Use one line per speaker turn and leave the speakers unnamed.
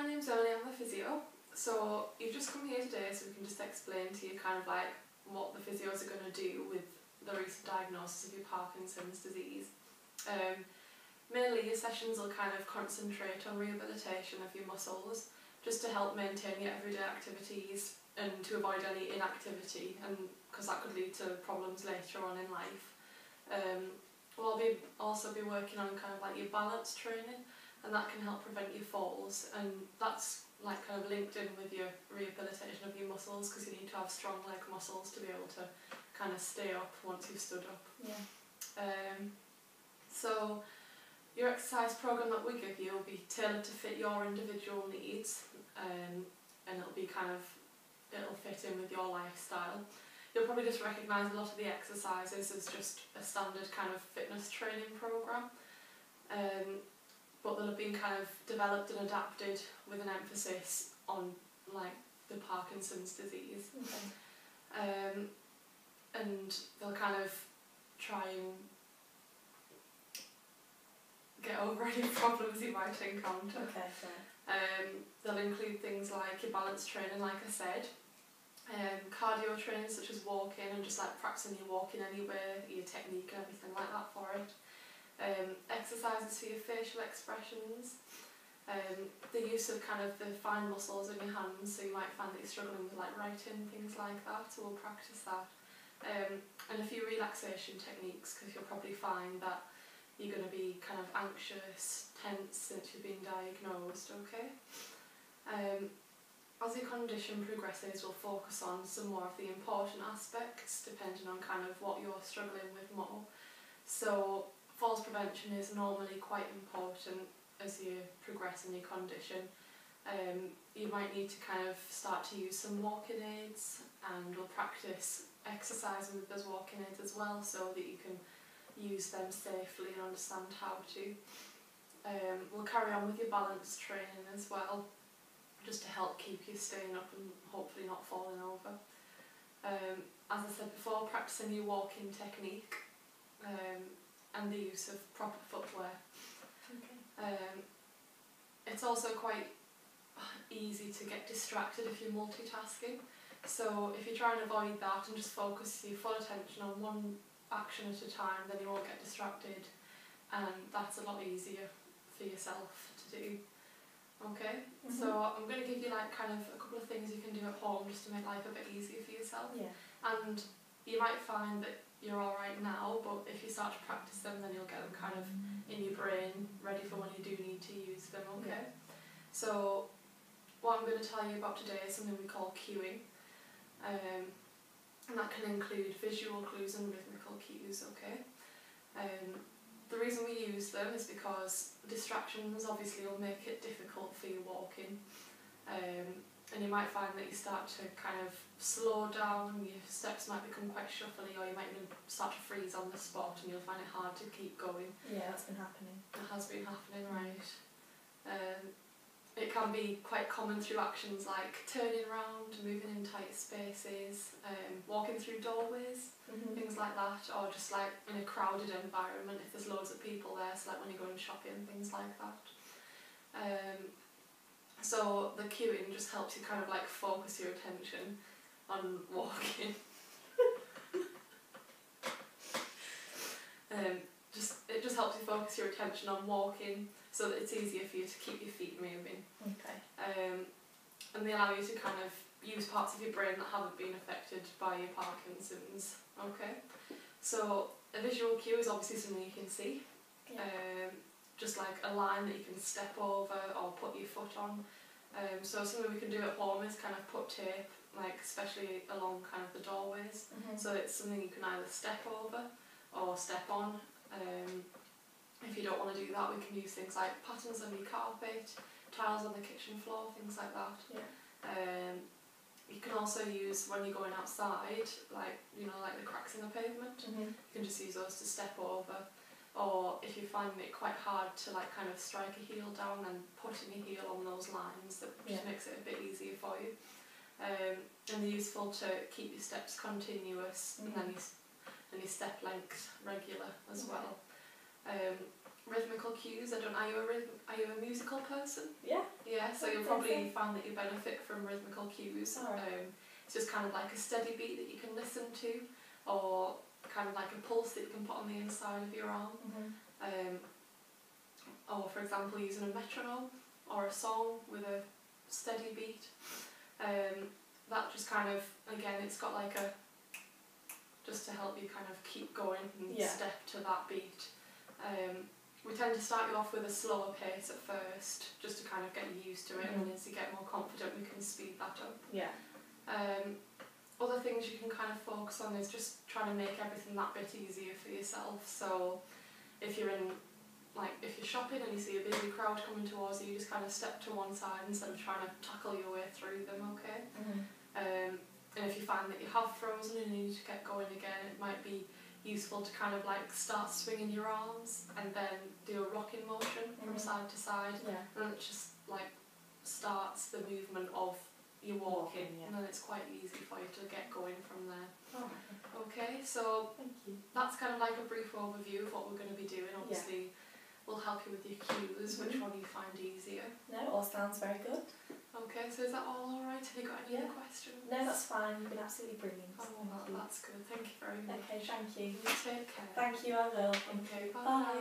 name's Emily, I'm a physio. So you've just come here today so we can just explain to you kind of like what the physios are going to do with the recent diagnosis of your Parkinson's disease. Mainly your sessions will kind of concentrate on rehabilitation of your muscles just to help maintain your everyday activities and to avoid any inactivity, and because that could lead to problems later on in life. We'll also be working on kind of like your balance training, and that can help prevent your falls, and that's like kind of linked in with your rehabilitation of your muscles, because you need to have strong leg muscles to be able to kind of stay up once you've stood up.
Yeah.
So your exercise program that we give you will be tailored to fit your individual needs, and it'll fit in with your lifestyle. You'll probably just recognise a lot of the exercises as just a standard kind of fitness training program, but they'll have been kind of developed and adapted with an emphasis on like the Parkinson's disease.
Okay.
And they'll kind of try and get over any problems you might encounter.
Okay, fair.
They'll include things like your balance training, like I said, cardio training such as walking and just like practicing your walking anywhere, your technique and everything like that for it. Exercises for your facial expressions, the use of kind of the fine muscles in your hands, so you might find that you're struggling with like writing, things like that, so we'll practice that. And a few relaxation techniques, because you'll probably find that you're going to be kind of anxious, tense since you've been diagnosed, okay? As your condition progresses, we'll focus on some more of the important aspects depending on kind of what you're struggling with more. So falls prevention is normally quite important as you progress in your condition. You might need to kind of start to use some walking aids, and we'll practice exercising with those walking aids as well so that you can use them safely and understand how to. We'll carry on with your balance training as well, just to help keep you staying up and hopefully not falling over. As I said before, practicing your walking technique and the use of proper footwear.
Okay.
It's also quite easy to get distracted if you're multitasking, so if you try and avoid that and just focus your full attention on one action at a time, then you won't get distracted, and that's a lot easier for yourself to do. Okay, so I'm going to give you like kind of a couple of things you can do at home just to make life a bit easier for yourself.
Yeah.
And you might find that you're alright now, but if you start to practice them, then you'll get them kind of in your brain, ready for when you do need to use them, okay?
Yeah. So
what I'm going to tell you about today is something we call cueing. And that can include visual clues and rhythmical cues, okay? The reason we use them is because distractions obviously will make it difficult for you walking, and you might find that you start to kind of slow down, your steps might become quite shuffly, or you might even start to freeze on the spot and you'll find it hard to keep going.
Yeah, that's been happening.
It has been happening, right. It can be quite common through actions like turning around, moving in tight spaces, walking through doorways, things like that, or just like in a crowded environment if there's loads of people there, so like when you're going shopping, things like that. So the cueing just helps you kind of like focus your attention on walking. It just helps you focus your attention on walking so that it's easier for you to keep your feet moving.
Okay.
And they allow you to kind of use parts of your brain that haven't been affected by your Parkinson's. Okay. So a visual cue is obviously something you can see.
Yeah.
Just like a line that you can step over or put your foot on. So something we can do at home is kind of put tape, like especially along kind of the doorways. So it's something you can either step over or step on. If you don't want to do that, we can use things like patterns on your carpet, tiles on the kitchen floor, things like that.
Yeah.
You can also use when you're going outside, like like the cracks in the pavement. You can just use those to step over. Or if you're finding it quite hard to like kind of strike a heel down, and putting your heel on those lines, that just makes it a bit easier for you. And they're useful to keep your steps continuous, and then your step length regular as well. rhythmical cues. Are you a musical person?
Yeah.
Yeah, so you'll probably find that you benefit from rhythmical cues. It's just kind of like a steady beat that you can listen to, or kind of like a pulse that you can put on the inside of your arm. Or for example using a metronome or a song with a steady beat. That just kind of, again, it's got like a, just to help you kind of keep going and step to that beat. We tend to start you off with a slower pace at first, just to kind of get you used to it, and as you get more confident we can speed that up.
Yeah.
Other things you can kind of focus on is just trying to make everything that bit easier for yourself. So if you're shopping and you see a busy crowd coming towards you, you just kind of step to one side instead of trying to tackle your way through them, okay? And if you find that you have frozen and you need to get going again, it might be useful to kind of like start swinging your arms and then do a rocking motion from side to side, and it just like starts the movement of you walking, and then it's quite easy for you to get going from there. Okay, so
thank you.
That's kind of like a brief overview of what we're going to be doing. Obviously we'll help you with your cues, which one you find easier.
No, it all sounds very good.
Okay, so is that all alright? Have you got any other questions?
No, that's fine. You've been absolutely brilliant.
Oh, well, that's good. Thank you very much.
Okay, thank you.
You take care.
Thank you, I will.
Okay, bye.
Bye.